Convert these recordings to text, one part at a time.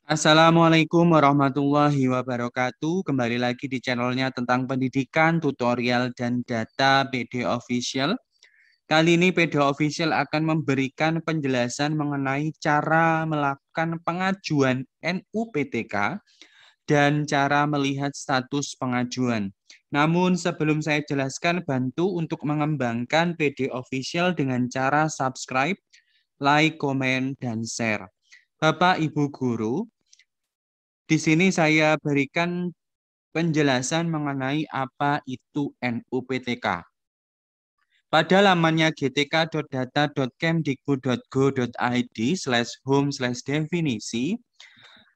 Assalamualaikum warahmatullahi wabarakatuh. Kembali lagi di channelnya tentang pendidikan, tutorial, dan data PD Official. Kali ini PD Official akan memberikan penjelasan mengenai cara melakukan pengajuan NUPTK dan cara melihat status pengajuan. Namun sebelum saya jelaskan, bantu untuk mengembangkan PD Official dengan cara subscribe, like, komen, dan share. Bapak, Ibu Guru, di sini saya berikan penjelasan mengenai apa itu NUPTK. Pada lamannya gtk.data.kemdikbud.go.id/home/definisi,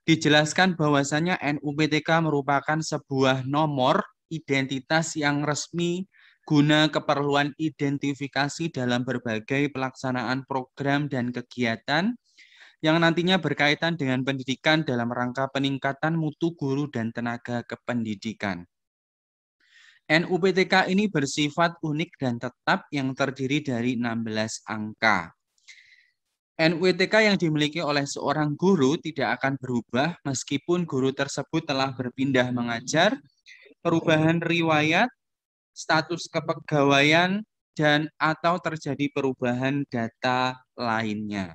dijelaskan bahwasanya NUPTK merupakan sebuah nomor identitas yang resmi guna keperluan identifikasi dalam berbagai pelaksanaan program dan kegiatan yang nantinya berkaitan dengan pendidikan dalam rangka peningkatan mutu guru dan tenaga kependidikan. NUPTK ini bersifat unik dan tetap yang terdiri dari 16 angka. NUPTK yang dimiliki oleh seorang guru tidak akan berubah meskipun guru tersebut telah berpindah mengajar, perubahan riwayat, status kepegawaian, dan atau terjadi perubahan data lainnya.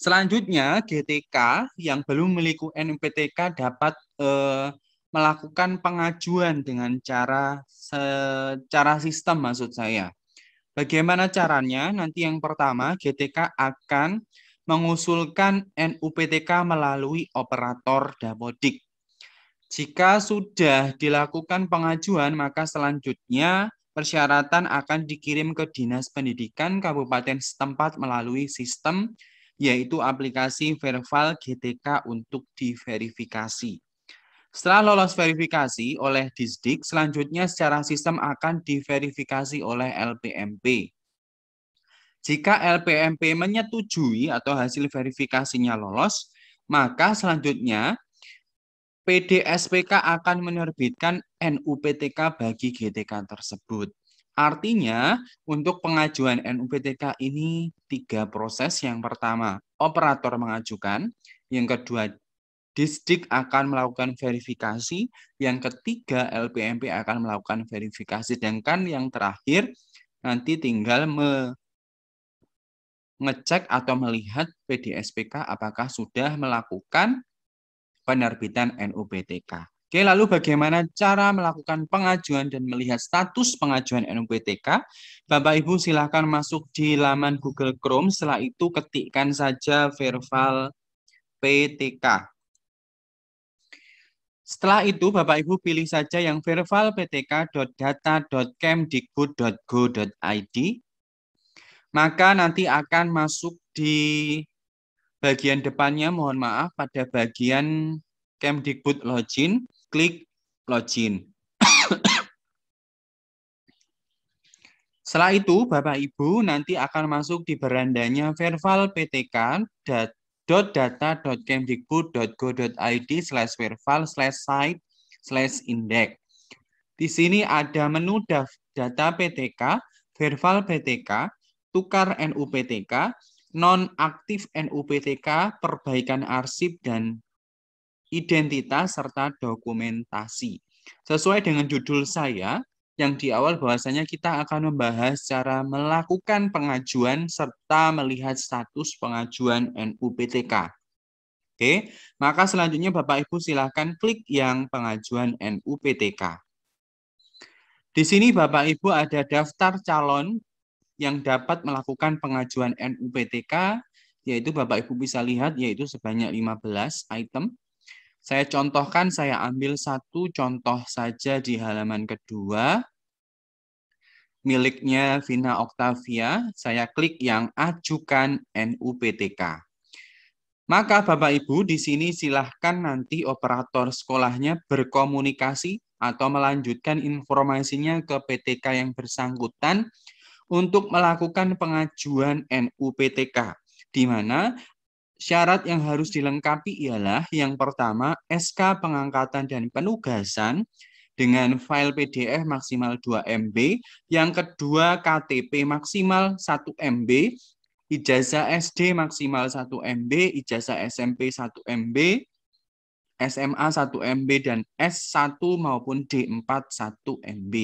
Selanjutnya, GTK yang belum memiliki NUPTK dapat melakukan pengajuan dengan secara sistem maksud saya. Bagaimana caranya? Nanti yang pertama, GTK akan mengusulkan NUPTK melalui operator Dapodik. Jika sudah dilakukan pengajuan, maka selanjutnya persyaratan akan dikirim ke Dinas Pendidikan Kabupaten setempat melalui sistem yaitu aplikasi Verval GTK untuk diverifikasi. Setelah lolos verifikasi oleh Disdik, selanjutnya secara sistem akan diverifikasi oleh LPMP. Jika LPMP menyetujui atau hasil verifikasinya lolos, maka selanjutnya PDSPK akan menerbitkan NUPTK bagi GTK tersebut. Artinya, untuk pengajuan NUPTK ini 3 proses. Yang pertama, operator mengajukan. Yang kedua, Disdik akan melakukan verifikasi. Yang ketiga, LPMP akan melakukan verifikasi. Sedangkan yang terakhir, nanti tinggal mengecek atau melihat PDSPK apakah sudah melakukan penerbitan NUPTK. Oke, lalu bagaimana cara melakukan pengajuan dan melihat status pengajuan NUPTK? Bapak Ibu silakan masuk di laman Google Chrome, setelah itu ketikkan saja Verval PTK. Setelah itu Bapak Ibu pilih saja yang vervalptk.data.kemdikbud.go.id. Maka nanti akan masuk di bagian depannya, mohon maaf, pada bagian Kemdikbud login, klik login. Setelah itu, Bapak Ibu nanti akan masuk di berandanya verval.ptk.data.kemdikbud.go.id/verval/site/index. Di sini ada menu data PTK, verval PTK, tukar NUPTK, nonaktif NUPTK, perbaikan arsip dan identitas, serta dokumentasi. Sesuai dengan judul saya yang di awal bahwasanya kita akan membahas cara melakukan pengajuan serta melihat status pengajuan NUPTK. Oke, maka selanjutnya Bapak Ibu silakan klik yang pengajuan NUPTK. Di sini Bapak Ibu ada daftar calon yang dapat melakukan pengajuan NUPTK, yaitu Bapak Ibu bisa lihat yaitu sebanyak 15 item. Saya contohkan, saya ambil satu contoh saja di halaman kedua. Miliknya Vina Octavia, saya klik yang ajukan NUPTK. Maka Bapak Ibu di sini silahkan nanti operator sekolahnya berkomunikasi atau melanjutkan informasinya ke PTK yang bersangkutan untuk melakukan pengajuan NUPTK, di mana syarat yang harus dilengkapi ialah yang pertama SK pengangkatan dan penugasan dengan file PDF maksimal 2 MB, yang kedua KTP maksimal 1 MB, ijazah SD maksimal 1 MB, ijazah SMP 1 MB, SMA 1 MB, dan S1 maupun D4 1 MB.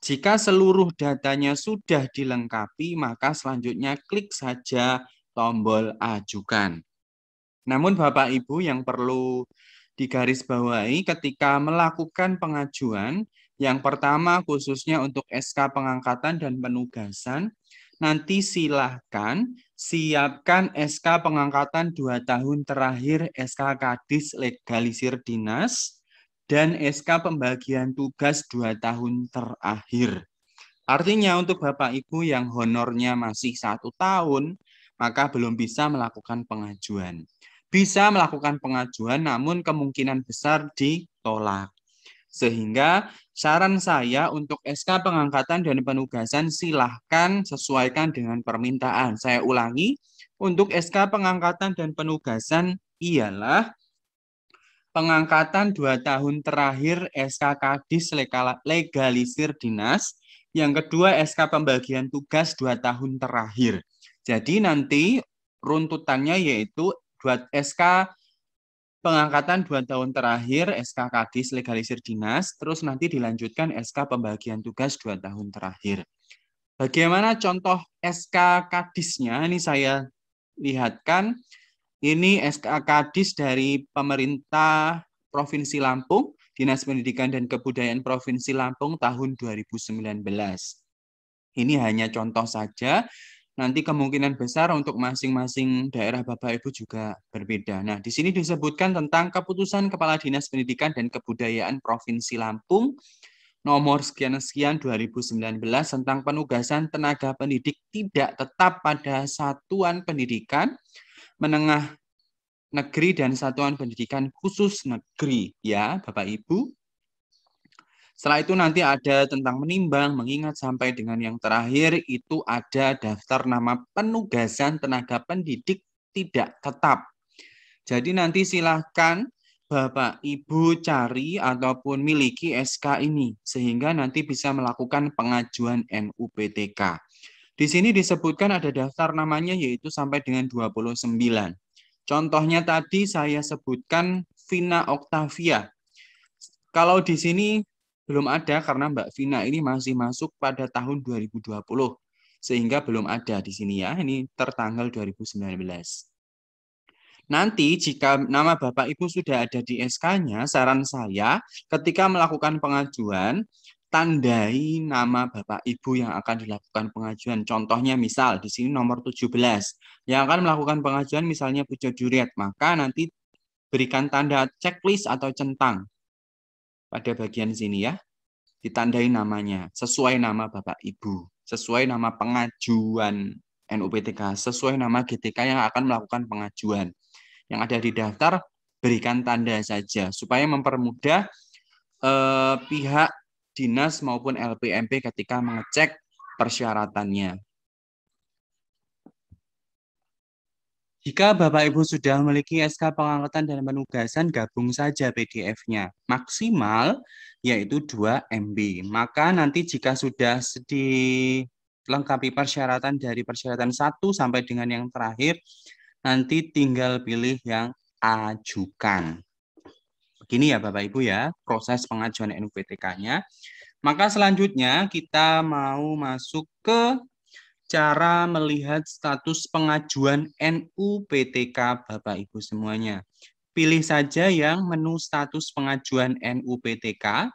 Jika seluruh datanya sudah dilengkapi, maka selanjutnya klik saja tombol ajukan. Namun Bapak Ibu yang perlu digarisbawahi ketika melakukan pengajuan, yang pertama khususnya untuk SK pengangkatan dan penugasan, nanti silahkan siapkan SK pengangkatan 2 tahun terakhir, SK Kadis Legalisir Dinas, dan SK pembagian tugas 2 tahun terakhir. Artinya untuk Bapak Ibu yang honornya masih 1 tahun, maka belum bisa melakukan pengajuan. Bisa melakukan pengajuan, namun kemungkinan besar ditolak. Sehingga saran saya untuk SK pengangkatan dan penugasan silahkan sesuaikan dengan permintaan. Saya ulangi, untuk SK pengangkatan dan penugasan ialah pengangkatan 2 tahun terakhir SK Kadis Legalisir Dinas, yang kedua SK pembagian tugas 2 tahun terakhir. Jadi nanti runtutannya yaitu SK pengangkatan 2 tahun terakhir, SK Kadis Legalisir Dinas, terus nanti dilanjutkan SK pembagian tugas 2 tahun terakhir. Bagaimana contoh SK Kadisnya? Ini saya lihatkan. Ini SK Kadis dari pemerintah Provinsi Lampung, Dinas Pendidikan dan Kebudayaan Provinsi Lampung tahun 2019. Ini hanya contoh saja. Nanti kemungkinan besar untuk masing-masing daerah Bapak Ibu juga berbeda. Nah, di sini disebutkan tentang keputusan Kepala Dinas Pendidikan dan Kebudayaan Provinsi Lampung nomor sekian-sekian 2019 tentang penugasan tenaga pendidik tidak tetap pada satuan pendidikan menengah negeri dan satuan pendidikan khusus negeri. Ya, Bapak Ibu. Setelah itu nanti ada tentang menimbang, mengingat, sampai dengan yang terakhir itu ada daftar nama penugasan tenaga pendidik tidak tetap. Jadi nanti silahkan Bapak Ibu cari ataupun miliki SK ini sehingga nanti bisa melakukan pengajuan NUPTK. Di sini disebutkan ada daftar namanya yaitu sampai dengan 29. Contohnya tadi saya sebutkan Vina Octavia. Kalau di sini belum ada karena Mbak Vina ini masih masuk pada tahun 2020. Sehingga belum ada di sini ya. Ini tertanggal 2019. Nanti jika nama Bapak Ibu sudah ada di SK-nya, saran saya ketika melakukan pengajuan, tandai nama Bapak Ibu yang akan dilakukan pengajuan. Contohnya misal di sini nomor 17. Yang akan melakukan pengajuan misalnya Pujo Juriat, maka nanti berikan tanda checklist atau centang pada bagian sini ya. Ditandai namanya, sesuai nama Bapak Ibu, sesuai nama pengajuan NUPTK, sesuai nama GTK yang akan melakukan pengajuan. Yang ada di daftar, berikan tanda saja, supaya mempermudah pihak dinas maupun LPMP ketika mengecek persyaratannya. Jika Bapak Ibu sudah memiliki SK pengangkatan dan penugasan, gabung saja PDF-nya. Maksimal yaitu 2 MB. Maka nanti jika sudah dilengkapi persyaratan dari persyaratan 1 sampai dengan yang terakhir, nanti tinggal pilih yang ajukan. Begini ya Bapak Ibu ya, proses pengajuan NUPTK-nya. Maka selanjutnya kita mau masuk ke cara melihat status pengajuan NUPTK Bapak Ibu semuanya. Pilih saja yang menu status pengajuan NUPTK.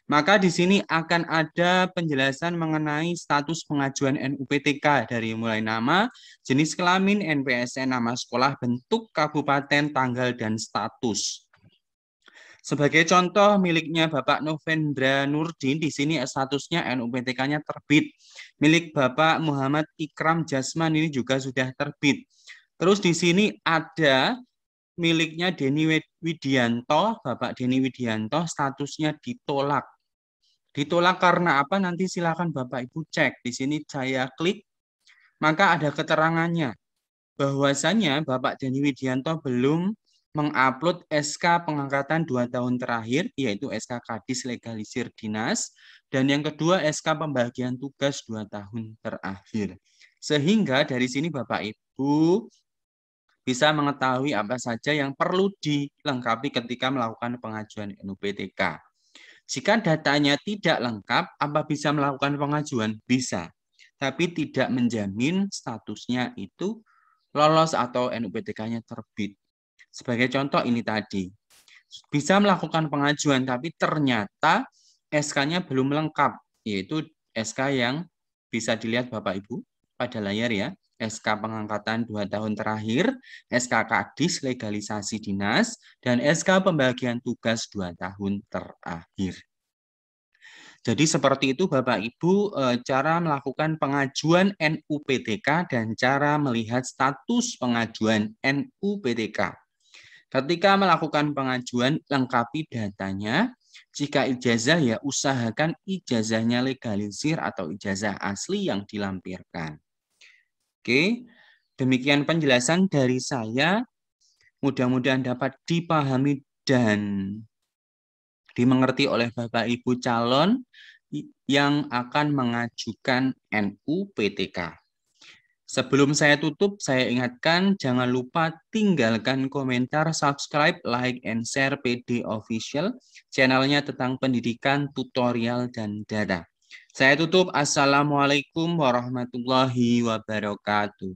Maka di sini akan ada penjelasan mengenai status pengajuan NUPTK dari mulai nama, jenis kelamin, NPSN, nama sekolah, bentuk, kabupaten, tanggal, dan status. Sebagai contoh miliknya Bapak Novendra Nurdin, di sini statusnya NUPTK-nya terbit. Milik Bapak Muhammad Ikram Jasman ini juga sudah terbit. Terus di sini ada miliknya Denny Widianto, Bapak Denny Widianto statusnya ditolak. Ditolak karena apa? Nanti silakan Bapak Ibu cek. Di sini saya klik, maka ada keterangannya bahwasanya Bapak Denny Widianto belum mengupload SK pengangkatan 2 tahun terakhir, yaitu SK Kadis Legalisir Dinas, dan yang kedua SK pembagian tugas 2 tahun terakhir. Sehingga dari sini Bapak Ibu bisa mengetahui apa saja yang perlu dilengkapi ketika melakukan pengajuan NUPTK. Jika datanya tidak lengkap, apa bisa melakukan pengajuan? Bisa, tapi tidak menjamin statusnya itu lolos atau NUPTK-nya terbit. Sebagai contoh ini tadi, bisa melakukan pengajuan, tapi ternyata SK-nya belum lengkap, yaitu SK yang bisa dilihat Bapak Ibu pada layar ya. SK pengangkatan 2 tahun terakhir, SK Kadis legalisasi dinas, dan SK pembagian tugas 2 tahun terakhir. Jadi seperti itu Bapak Ibu cara melakukan pengajuan NUPTK dan cara melihat status pengajuan NUPTK. Ketika melakukan pengajuan, lengkapi datanya. Jika ijazah ya usahakan ijazahnya legalisir atau ijazah asli yang dilampirkan. Oke, demikian penjelasan dari saya. Mudah-mudahan dapat dipahami dan dimengerti oleh Bapak Ibu calon yang akan mengajukan NUPTK. Sebelum saya tutup, saya ingatkan jangan lupa tinggalkan komentar, subscribe, like, and share PD Official, channelnya tentang pendidikan, tutorial, dan data. Saya tutup. Assalamualaikum warahmatullahi wabarakatuh.